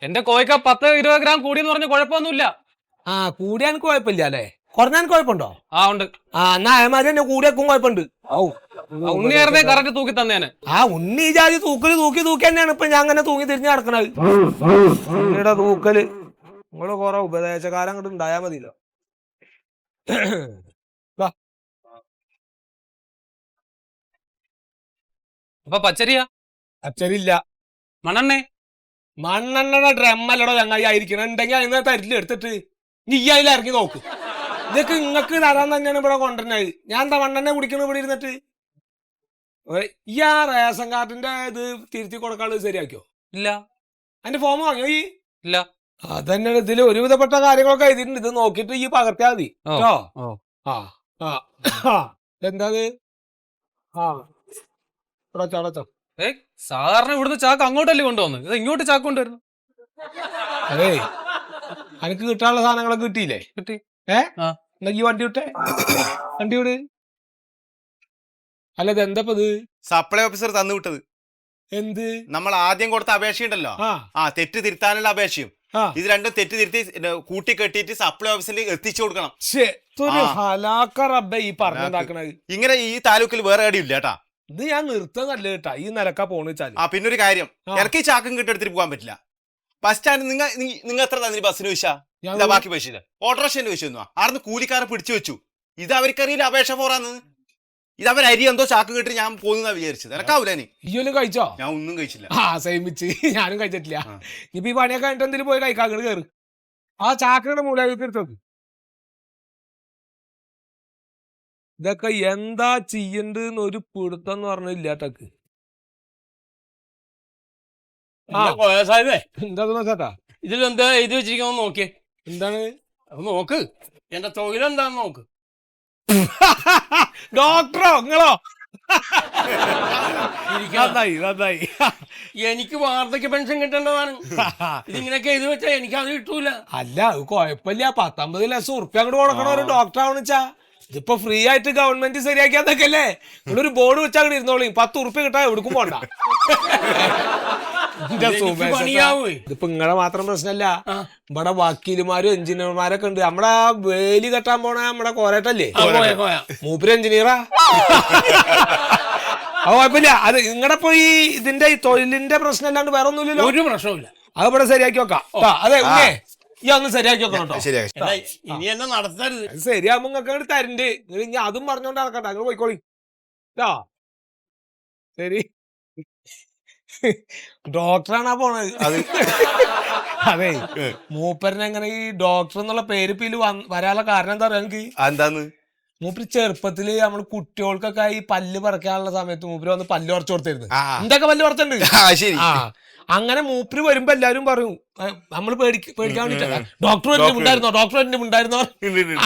എന്റെ കോഴിക്ക 10-20 ഗ്രാം കൂടിയെന്ന് പറഞ്ഞ കുഴപ്പമൊന്നുമില്ല. ആ കൂടിയാൻ കുഴപ്പമില്ല അല്ലേ? കുറഞ്ഞാൻ കുഴപ്പമുണ്ടോ? ആ ഉണ്ട്. ആ എന്നാ അതേമാതിരി തന്നെ കൂടിയേക്കും കുഴപ്പമുണ്ട്. ഉണ്ണിയായിരുന്നേ കറക്റ്റ് തൂക്കി തന്നേനെ. ആ ഉണ്ണി ജാതി തൂക്കി തന്നെയാണ് ഇപ്പൊ ഞാൻ അങ്ങനെ തൂങ്ങി തിരിഞ്ഞ് നടക്കണത്. ഉണ്ണിയുടെ തൂക്കല് നിങ്ങള് കൊറേ ഉപദേശകാലം അങ്ങോട്ട് ഉണ്ടായാ മതിയല്ലോ. അപ്പൊ പച്ചരിയാ? അച്ചരില്ല. മണ്ണെണ്ണയുടെ ഡ്രമ്മല്ലടോ ചങ്ങായി ആയിരിക്കണം. ഉണ്ടെങ്കിൽ അതിന് തരില്ല എടുത്തിട്ട് നീ അതിൽ ഇറങ്ങി നോക്ക്. ഇതൊക്കെ ഇങ്ങക്ക് തരാൻ തന്നെയാണ് ഇവിടെ കൊണ്ടുവരുന്നത്. ഞാൻ എന്താ മണ്ണെണ്ണ കുടിക്കണ ഇവിടെ ഇരുന്നിട്ട്? ഈ ആ റേഷൻ കാർഡിന്റെ ഇത് തിരുത്തി കൊടുക്കാനുള്ളത് ശരിയാക്കിയോ? ഇല്ല. അതിന്റെ ഫോം വാങ്ങിയോ? ഈ ഇല്ല. അതന്നെയാണ് ഇതിൽ ഒരുവിധപ്പെട്ട കാര്യങ്ങളൊക്കെ എഴുതിയിട്ടുണ്ട്. ഇത് നോക്കിട്ട് ഈ പകർത്തിയാൽ മതി കേട്ടോ. എന്താ സാധാരണ ഇവിടുന്ന് ചാക്ക് അങ്ങോട്ടല്ലേ കൊണ്ടുവന്നു, ഇത് ഇങ്ങോട്ട് ചാക്ക് കൊണ്ടുവരുന്നു. അതേ എനിക്ക് കിട്ടാനുള്ള സാധനങ്ങളൊക്കെ കിട്ടിയില്ലേ? കിട്ടി. ഈ വണ്ടി വിട്ടേ, വണ്ടി വിട്. അല്ല ഇത് എന്താ ഇത്? സപ്ലൈ ഓഫീസർ തന്നു വിട്ടത്. എന്ത്? നമ്മൾ ആദ്യം കൊടുത്ത അപേക്ഷയുണ്ടല്ലോ, തെറ്റ് തിരുത്താനുള്ള അപേക്ഷയും ഇത് രണ്ടും തെറ്റ് തിരുത്തി കൂട്ടി കെട്ടിയിട്ട് സപ്ലൈ ഓഫീസിൽ എത്തിച്ചു കൊടുക്കണം. ഈ പറഞ്ഞുണ്ടാക്കണത് ഇങ്ങനെ ഈ താലൂക്കിൽ വേറെ എവിടെയില്ല കേട്ടാ. ഇത് ഞാൻ നിർത്തുന്നല്ല കേട്ടാ. ഈ നിലക്കാ പോണെന്ന് വെച്ചാൽ. പിന്നൊരു കാര്യം, എനിക്ക് ചാക്കും കിട്ടെടുത്തിട്ട് പോകാൻ പറ്റില്ല. ബസ് സ്റ്റാൻഡ് നിങ്ങൾ എത്ര തന്നെ ബസ്സിന് പൈസ? ബാക്കി പൈസ ഓട്ടോറിക്ഷന്റെ പൈസ ഒന്നും ആർന്ന് കൂലിക്കാരെ പിടിച്ചു വെച്ചു. ഇത് അവർക്കറിയില്ല അപേക്ഷ പോറാന്ന്. ഇത് അവർ അരി എന്തോ ചാക്കും കിട്ടി ഞാൻ പോകുന്ന വിചാരിച്ചത്. എനക്കാവൂല. ഈയൊന്നും കഴിച്ചോ? ഞാൻ ഒന്നും കഴിച്ചില്ല. സേമിച്ച് ഞാനും കഴിച്ചിട്ടില്ല. ഇപ്പൊ ഈ പണിയൊക്കെ കഴിഞ്ഞിട്ട് എന്തെങ്കിലും പോയി കഴിക്കാൻ കയറി. ആ ചാക്കയുടെ മൂലക്ക് എടുത്തത്. ഇതൊക്കെ എന്താ ചെയ്യണ്ടെന്ന് ഒരു പിടുത്തം എന്ന് പറഞ്ഞില്ലാട്ടക്ക്. എന്താ ചേട്ടാ ഇതിലെന്താ എഴുതി വെച്ചിരിക്കുന്ന നോക്കിയേ? എന്താണ്? നോക്ക്, എന്റെ തൊഴിലെന്താന്ന് നോക്ക്. ഡോക്ടറോ നിങ്ങളോ? നന്നായി. എനിക്ക് വാർദ്ധക്യ പെൻഷൻ കിട്ടേണ്ടതാണ്. ഇതിങ്ങനെയൊക്കെ എഴുതി വെച്ചാ എനിക്ക് അത് കിട്ടൂല. അല്ല അത് കുഴപ്പമില്ല. 19 ലക്ഷം ഉറുപ്പ്യ അങ്ങോട്ട് കൊടുക്കണ ഒരു ഡോക്ടർ ആവണിച്ചാ. ഇതിപ്പോ ഫ്രീ ആയിട്ട് ഗവൺമെന്റ് ശരിയാക്കിയാന്നൊക്കെ അല്ലേ? നിങ്ങളൊരു ബോർഡ് വെച്ചാൽ അങ്ങോട്ട് ഇരുന്നോളൂ. 10 ഉറുപ്പ്യ കിട്ടാൻ എവിടേക്കും പോണ്ട. ഇതിപ്പോ നിങ്ങളെ മാത്രം പ്രശ്നമല്ല. ഇവിടെ വക്കീലുമാരും എഞ്ചിനീയർമാരൊക്കെ ഉണ്ട്. നമ്മടെ വേലി കെട്ടാൻ പോണ നമ്മടെ കോരട്ടല്ലേ, മൂപ്പര് എഞ്ചിനീയറാ. അത് കുഴപ്പമില്ല. അത് നിങ്ങളുടെ ഇപ്പൊ ഈ ഇതിന്റെ ഈ തൊഴിലിന്റെ പ്രശ്നം അല്ലാണ്ട് വേറെ ഒന്നുമില്ലല്ലോ? ഒരു പ്രശ്നമില്ല. അത് ഇവിടെ ശരിയാക്കി വെക്കാം. അതെ ഈ ഒന്ന് ശരിയാക്കി വെക്കണം കേട്ടോ. ഇനി എന്നെ നടത്തരുത്. ശരിയാകുമ്പോ നിങ്ങൾക്ക് അങ്ങോട്ട് തരണ്ട്. ഇനി അതും പറഞ്ഞോണ്ട് നടക്കട്ടെ. അങ്ങനെ പോയിക്കോളി കേട്ടോ. ശരി. ഡോക്ടറാണാ പോണത്. അതെ മൂപ്പരനെ എങ്ങനെ ഈ ഡോക്ടർ എന്നുള്ള പേര് പില് വരാനുള്ള കാരണം എന്താ പറയാ എനിക്ക്? എന്താന്ന്? മൂപ്പര് ചെറുപ്പത്തില് നമ്മള് കുട്ടികൾക്കൊക്കെ ഈ പല്ല് പറിക്കാനുള്ള സമയത്ത് മൂപ്പര് വന്ന് പല്ല് പറിച്ചു കൊടുത്തിരുന്നു. എന്തൊക്കെ പല്ല് പറിച്ചിട്ടുണ്ട്. അങ്ങനെ മൂപ്പര് വരുമ്പോ എല്ലാരും പറയും നമ്മള് പേടിക്കാൻ വേണ്ടിട്ടാ ഡോക്ടർ ഉണ്ടായിരുന്നോ.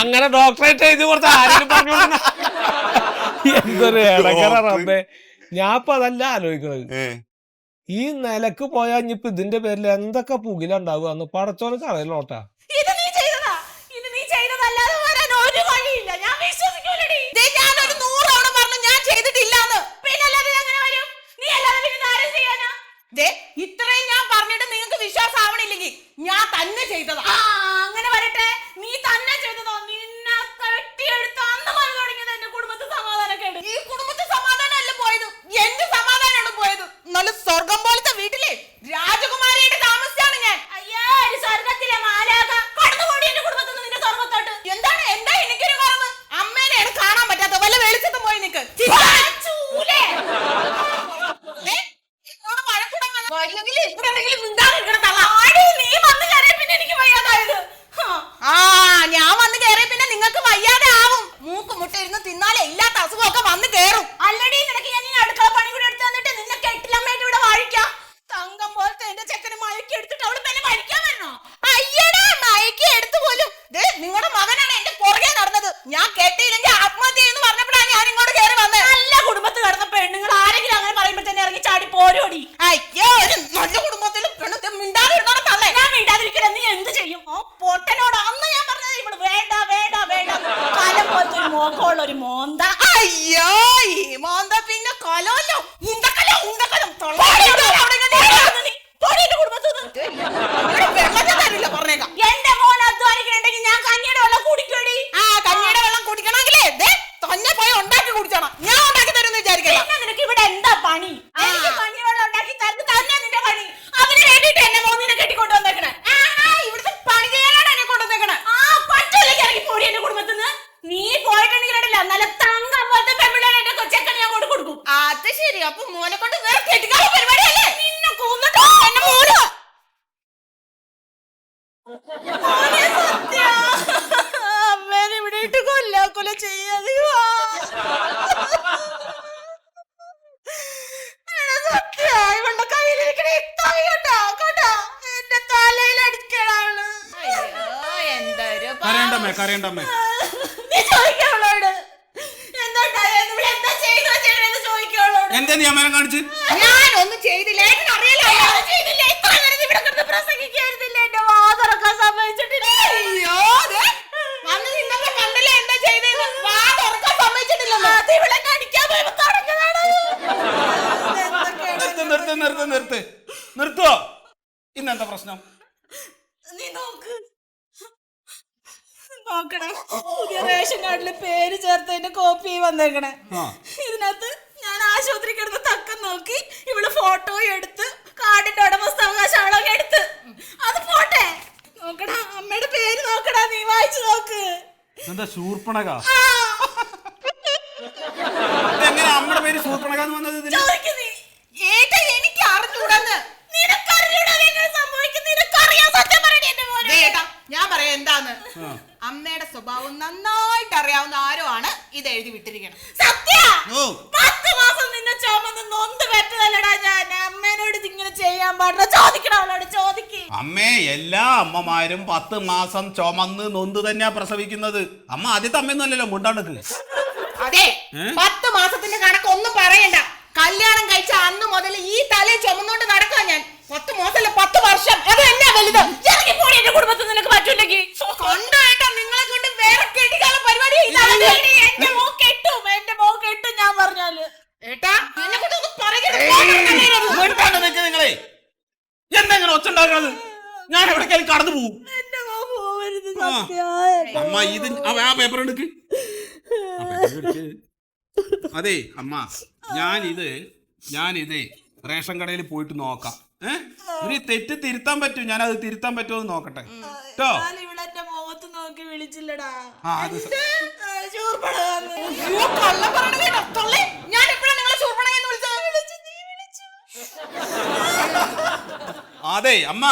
അങ്ങനെ ഡോക്ടറേറ്റ് എഴുതി കൊടുത്ത ആരെങ്കിലും പറഞ്ഞു. എന്തൊരു ഇടക്കറേ. ഞാൻ ഇപ്പൊ അതല്ല ആലോചിക്കണത്. ഈ നിലക്ക് പോയാ ഇനിയിപ്പോ ഇതിന്റെ പേരിൽ എന്തൊക്കെ പുകിലുണ്ടാവുക എന്ന് പടച്ചോനക്ക് അറിയലോട്ടാ. ഇത്രയും ഞാൻ പറഞ്ഞിട്ട് നിങ്ങൾക്ക് വിശ്വാസം ആവണില്ലെങ്കിൽ ഞാൻ തന്നെ ചെയ്തതാ. അങ്ങനെ വരട്ടെ, നീ തന്നെ ചെയ്തതോ? നിന്നെ കെട്ടിയെടുത്ത് അന്ന് മഴ തുടങ്ങിയത് എന്റെ കുടുംബത്തിൽ സമാധാനക്കേട്. ഈ കുടുംബത്തിൽ സമാധാനം അല്ല പോയത്, എന്റെ സമാധാനമാണ് പോയത്. നല്ല സ്വർഗം പോലത്തെ വീട്ടിലെ രാജകുമാരിയുടെ താമസിച്ചാണ് ഞാൻ. അയ്യോ ഒരു സ്വർഗത്തിലെ മാലാഖ കടന്നുകൂടി എന്റെ കുടുംബത്തിൽ നിന്ന് നിന്റെ സ്വർഗത്തോട്ട്. എന്താണ് എന്താ എനിക്കൊരു കുറവ്? അമ്മേനെയാണ് കാണാൻ പറ്റാത്ത. വല്ല വെളിച്ചത്തും പോയി നിൽക്ക്. ഞാൻ വന്ന് കയറിയ പിന്നെ നിങ്ങൾക്ക് വയ്യാതെ ആവും. മൂക്ക് മുട്ട ഇരുന്ന് തിന്നാലേ ഇല്ലാത്ത അസുഖമൊക്കെ വന്ന് കയറും. അല്ലടി നിനക്ക് ഞാൻ അടുക്കള പണി കൂടി എടുത്തു തന്നിട്ട് നിന്നെ കെട്ടിലമ്മയായിട്ട് ഇവിടെ വാഴിക്കാം. തങ്കം പോലത്തെ എന്റെ ചെക്കനെ മയക്കി എടുത്തിട്ട് അവള് പിന്നെ മരിക്കാൻ വരണോ? അയ്യടാ മയക്കി എടുത്തു പോലും. നിങ്ങളുടെ മകനാണ് എന്റെ പുറകെ നടന്നത്. ഞാൻ കെട്ടിയില്ലെങ്കിൽ ആത്മഹത്യ എന്ന് പറഞ്ഞപ്പോഴാണ് ഞാൻ ഇങ്ങോട്ട് കയറി വന്നത്. നല്ല കുടുംബത്ത് കിടന്ന പെണ്ണുങ്ങൾ ആരെങ്കിലും അങ്ങനെ പറയുമ്പോ തന്നെ ഇറങ്ങി ചാടി പോരോടി. അയ്യോ ഒരു വഴക്കറിയണ്ട അമ്മേ. നീ ചോദിക്കവളോട് എന്തുണ്ടായെന്ന്, ഇവിടെ എന്താ ചെയ്തതെന്ന് ചോദിക്കവളോട്. എന്താ നീ അമ്മേനെ കാണിച്ച്? ഞാനൊന്നും ചെയ്തില്ല, എനിക്കറിയാലോ ഞാനൊന്നും ചെയ്തില്ല. ഇത്ര നേരം ഇവിടെ കിടന്ന് പ്രസംഗിക്കായിരുന്നില്ല, എന്റെ വാ തുറക്കാൻ സമ്മതിച്ചിട്ടില്ല. അയ്യോ വന്ന് നിന്നപ്പോ കണ്ടല്ലേ എന്താ ചെയ്തതെന്ന്, വാ തുറക്കാൻ സമ്മതിച്ചിട്ടില്ലല്ലോ. അത് ഇവിടെ അടിക്കാൻ പോയപ്പോ തുടങ്ങിയതാണ്. നിർത്തോ? ഇന്നെന്താ പ്രശ്നം? നീ നോക്കണേ, പുതിയ റേഷൻ കാർഡില് പേര് ചേർത്തതിന്റെ കോപ്പി വന്നേക്കണേ. ഇതിനകത്ത് ഞാൻ ആശുപത്രി കിടന്ന് തക്കം നോക്കി ഇവള് ഫോട്ടോ എടുത്ത് കാർഡിന്റെ ഉടമസ്ഥാവകാശം എടുത്ത് അത് പോട്ടെ. നോക്കടാ, അമ്മയുടെ പേര് നോക്കടാ, നീ വായിച്ചു നോക്ക്. എന്താ ശൂർപ്പണക? എങ്ങനെ അമ്മയുടെ പേര് ശൂർപ്പണക വന്നത്? എനിക്ക് അറിഞ്ഞൂടെന്ന്. നിനക്കറിഞ്ഞൂടാ എങ്ങനെ സംഭവിക്കും? നിനക്കറിയാൻ സത്യം പറയണേ എന്റെ മോനെ. ഞാൻ പറയാം എന്താന്ന്. അമ്മയുടെ സ്വഭാവം നന്നായിട്ട് അറിയാവുന്ന ആരോ ആണ് ഇത് എഴുതി വിട്ടിരിക്കണം. സത്യ 10 മാസം നിന്നെ ചുമന്ന് നൊന്ത് പറ്റതല്ലടാ ഞാൻ. അമ്മേനോട് ഇതിങ്ങനെ ചെയ്യാൻ പാടില്ല. ചോദിക്കണം അവളോട്, ചോദിക്കും. അമ്മേ, എല്ലാ അമ്മമാരും 10 മാസം ചുമന്ന് നൊന്ത് തന്നെയാ പ്രസവിക്കുന്നത്. അമ്മ ആദ്യത്തെ അമ്മയൊന്നുമല്ലല്ലോ മുണ്ടാണക്ക്. അതെ, 10 മാസത്തിന്റെ കണക്കൊന്നും പറയണ്ട. കല്യാണം കഴിച്ച അന്ന് മുതൽ ഈ തലയിൽ ചുമന്നുകൊണ്ട് നടക്കുക ഞാൻ. 10 മാസമല്ല 10 വർഷം. അത് എന്നാ വലുത്? ഇറങ്ങിപ്പോയി എന്റെ കുടുംബത്തിൽ നിനക്ക് പറ്റൂലെങ്കിൽ. കൊണ്ടുപോയിട്ടോ നിങ്ങളെ കൊണ്ട് വേറെ കെട്ടിക്കാല പരിപാടി. എന്റെ മോ കെട്ടും ഞാൻ പറഞ്ഞാല്. ഏട്ടാ എന്നെ കൊണ്ടൊന്നും പറയരുത്. നിങ്ങളെ എന്തെങ്ങനെ ഒച്ചുണ്ടാക്കണത്? ഞാൻ എവിടേക്കാലും കടന്നു പോകും. എന്റെ മോ പോവരുത്. അമ്മ ഇത് ആ പേപ്പർ എടുക്ക്. അതെ അമ്മ, ഞാനിത് റേഷൻ കടയിൽ പോയിട്ട് നോക്കാം. ഒരു തെറ്റ് തിരുത്താൻ പറ്റും, ഞാനത് തിരുത്താൻ പറ്റുമോ എന്ന് നോക്കട്ടെ കേട്ടോ. ഇവിടെ എന്റെ മുഖത്ത് നോക്കി വിളിച്ചില്ലടാ. അതെ അമ്മ,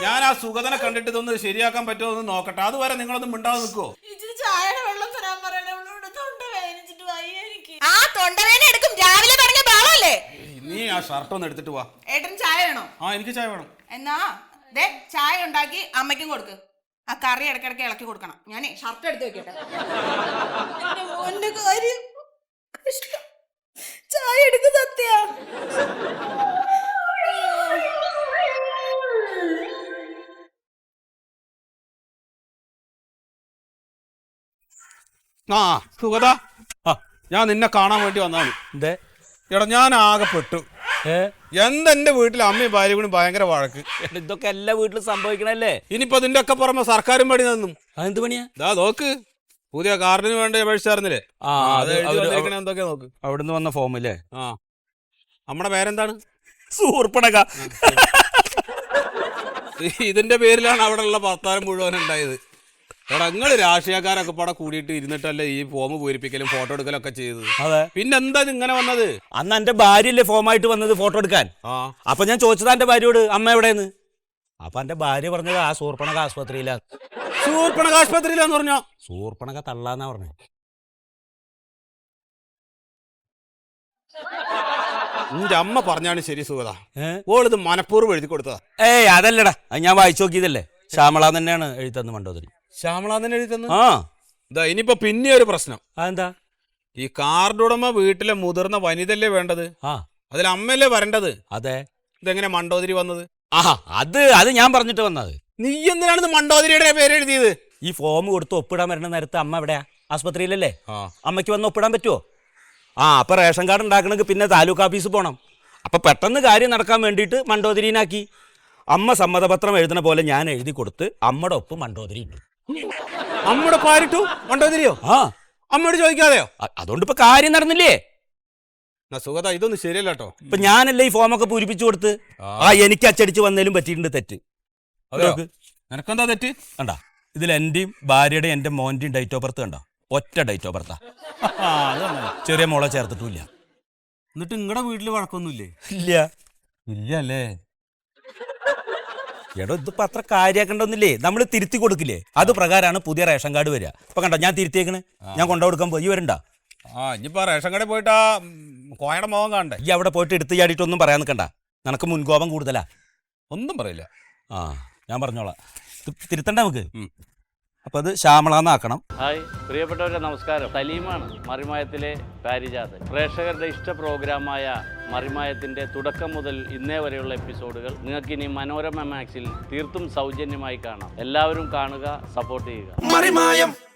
ഞാൻ ആ സുഗതനെ കണ്ടിട്ട് ഇതൊന്ന് ശരിയാക്കാൻ പറ്റുമോ എന്ന് നോക്കട്ടെ. അതുവരെ നിങ്ങളൊന്നും മിണ്ടാതെ നിൽക്കോ? ചായയുടെ വെള്ളം തരാൻ പറയണേ. തൊണ്ട വേദനിച്ചിട്ട് വയ്യ എനിക്ക്. ആ തൊണ്ടവേദന എടുക്കും. രാവിലെ തുടങ്ങിയ ബാളല്ലേ. നീ ആ ഷർട്ട് ഒന്ന് എടുത്തിട്ട് വാ. ഏട്ടൻ ചായ വേണോ? ആ, എനിക്ക് ചായ വേണം. എന്നാ ദേ ചായ ഉണ്ടാക്കി അമ്മയ്ക്കും കൊടുക്ക്. ആ കറി ഇടയ്ക്കിടയ്ക്ക് ഇളക്കി കൊടുക്കണം. ഞാനേ ഷർട്ട് എടുത്ത് വെക്കട്ടെ. കാര്യം ചായ എടുക്കും സത്യ. ആ സുഗത, ഞാൻ നിന്നെ കാണാൻ വേണ്ടി വന്നാണ്. എടാ, ഞാൻ ആകെ പെട്ടു. എന്തെന്റെ വീട്ടിൽ അമ്മയും ഭാര്യ കൂടി ഭയങ്കര വഴക്ക്. ഇതൊക്കെ എല്ലാ വീട്ടിലും സംഭവിക്കണല്ലേ. ഇനിയിപ്പോ ഇതിന്റെ ഒക്കെ പുറമെ സർക്കാരും പണി തന്നും. എന്ത് പണിയാ? ഇതാ നോക്ക്, പുതിയ കാർഡിന് വേണ്ടി അപേക്ഷിച്ചായിരുന്നില്ലേ? എന്തൊക്കെയാ നോക്ക്. അവിടുന്ന് വന്ന ഫോമില്ലേ? ആ, നമ്മുടെ പേരെന്താണ്? സൂർപ്പണക. ഇതിന്റെ പേരിലാണ് അവിടെ ഉള്ള ഭർത്താരം മുഴുവൻ ഉണ്ടായത്. എടാ, നിങ്ങൾ രാഷ്ട്രീയക്കാരൊക്കെ പടെ കൂടിയിട്ട് ഇരുന്നിട്ടല്ലേ ഈ ഫോം പൂരിപ്പിക്കലും ഫോട്ടോ എടുക്കലും ഒക്കെ ചെയ്തത്? അതെ. പിന്നെന്താ ഇങ്ങനെ വന്നത്? അന്ന് എന്റെ ഭാര്യയല്ലേ ഫോമായിട്ട് വന്നത് ഫോട്ടോ എടുക്കാൻ. അപ്പൊ ഞാൻ ചോദിച്ചതാ എന്റെ ഭാര്യയോട്, അമ്മ എവിടെയെന്ന്. അപ്പൊ എന്റെ ഭാര്യ പറഞ്ഞത് ആ സൂർപ്പണക ആസ്പത്രിയിലാ. സൂർപ്പണക ആസ്പത്രിയിലാന്ന് പറഞ്ഞോ? സൂർപ്പണക തള്ളാന്നാ പറഞ്ഞ. നിന്റെ അമ്മ പറഞ്ഞാണ് ശരി സുഗത. ഓളിത് മനഃപൂർവ്വം എഴുതി കൊടുത്തതാ. ഏയ് അതല്ലടാ, അത് ഞാൻ വായിച്ചു നോക്കിയതല്ലേ. ശ്യാമള തന്നെയാണ് എഴുത്തന്ന് മണ്ടോതിരി. ശ്യാമള തന്നെ എഴുതി തന്നു. ആ, ഇതാ ഇനിയിപ്പോ പിന്നെ ഒരു പ്രശ്നം. അതെന്താ? ഈ കാർഡ് ഉടമ വീട്ടിലെ മുതിർന്ന വനിതല്ലേ വേണ്ടത്? ആ, അതിൽ അമ്മയല്ലേ വരേണ്ടത്? അതെ. ഇതെങ്ങനെ മണ്ടോതിരി വന്നത്? ആഹാ, അത് ഞാൻ പറഞ്ഞിട്ട് വന്നത്. നീ എന്തിനാണ് മണ്ടോതിരിയുടെ പേര് എഴുതിയത്? ഈ ഫോം കൊടുത്ത് ഒപ്പിടാൻ വരുന്ന നേരത്ത് അമ്മ എവിടെയാ? ആസ്പത്രിയിലല്ലേ. അമ്മയ്ക്ക് വന്ന് ഒപ്പിടാൻ പറ്റുമോ? അപ്പൊ റേഷൻ കാർഡ് ഉണ്ടാക്കണമെങ്കിൽ പിന്നെ താലൂക്ക് ഓഫീസിൽ പോകണം. അപ്പൊ പെട്ടെന്ന് കാര്യം നടക്കാൻ വേണ്ടിയിട്ട് മണ്ടോതിരീനാക്കി. അമ്മ സമ്മതപത്രം എഴുതണ പോലെ ഞാൻ എഴുതി കൊടുത്ത് അമ്മയുടെ ഒപ്പ് മണ്ടോതിരി ഇട്ടു. അമ്മയുടെ പാരിട്ടു മണ്ടോതിരിയോ? ആ, അമ്മയോട് ചോദിക്കാതെയോ? അതുകൊണ്ട് ഇപ്പൊ കാര്യം നടന്നില്ലേ? സുഗത, ഇതൊന്നും ശരിയല്ല കേട്ടോ. ഇപ്പൊ ഞാനല്ലേ ഈ ഫോമൊക്കെ പൂരിപ്പിച്ചു കൊടുത്ത്. എനിക്ക് അച്ചടിച്ച് വന്നതിലും പറ്റിയിട്ടുണ്ട് തെറ്റ്. നിനക്കെന്താ തെറ്റ്? കണ്ടാ, ഇതിൽ എന്റെയും ഭാര്യയുടെയും എന്റെ മോന്റെയും ഡേറ്റ് ഓഫ് ബർത്ത് കണ്ടോ? ഒറ്റ ഡേറ്റ് ഓഫ് ബർത്താ. ചെറിയ മോളെ ചേർത്തിട്ടില്ല. എന്നിട്ട് നിങ്ങളുടെ വീട്ടില് വഴക്കൊന്നുമില്ലേ? ഇല്ല. ഇല്ല അല്ലേ? എടോ, ഇതിപ്പോ അത്ര കാര്യാക്കണ്ടൊന്നില്ലേ. നമ്മൾ തിരുത്തി കൊടുക്കില്ലേ? അത് പ്രകാരമാണ് പുതിയ റേഷൻ കാർഡ് വരിക. ഇപ്പൊ കണ്ടോ, ഞാൻ തിരുത്തിയേക്കണ്. ഞാൻ കൊണ്ടുകൊടുക്കാൻ പോയി വരണ്ട. ഇനിയിപ്പോ റേഷൻ കടയിൽ പോയിട്ട് ആ കോയയുടെ മോഹം കാണണ്ടേ? ഈ അവിടെ പോയിട്ട് എടുത്ത് ചാടിയിട്ടൊന്നും പറയാൻ നിൽക്കണ്ട. നിനക്ക് മുൻകോപം കൂടുതലാ. ഒന്നും പറയില്ല. ഞാൻ പറഞ്ഞോളാം. തിരുത്തണ്ട നമുക്ക്. അപ്പം അത് ശ്യാമളാന്നാക്കണം. ഹായ് പ്രിയപ്പെട്ടവരെ, നമസ്കാരം. സലീമാണ്, മറിമായത്തിലെ പാരിജാതൻ. പ്രേക്ഷകരുടെ ഇഷ്ട പ്രോഗ്രാമായ മറിമായത്തിന്റെ തുടക്കം മുതൽ ഇന്നേ വരെയുള്ള എപ്പിസോഡുകൾ നിങ്ങൾക്കിനി മനോരമ മാക്സിൽ തീർത്തും സൗജന്യമായി കാണാം. എല്ലാവരും കാണുക, സപ്പോർട്ട് ചെയ്യുക.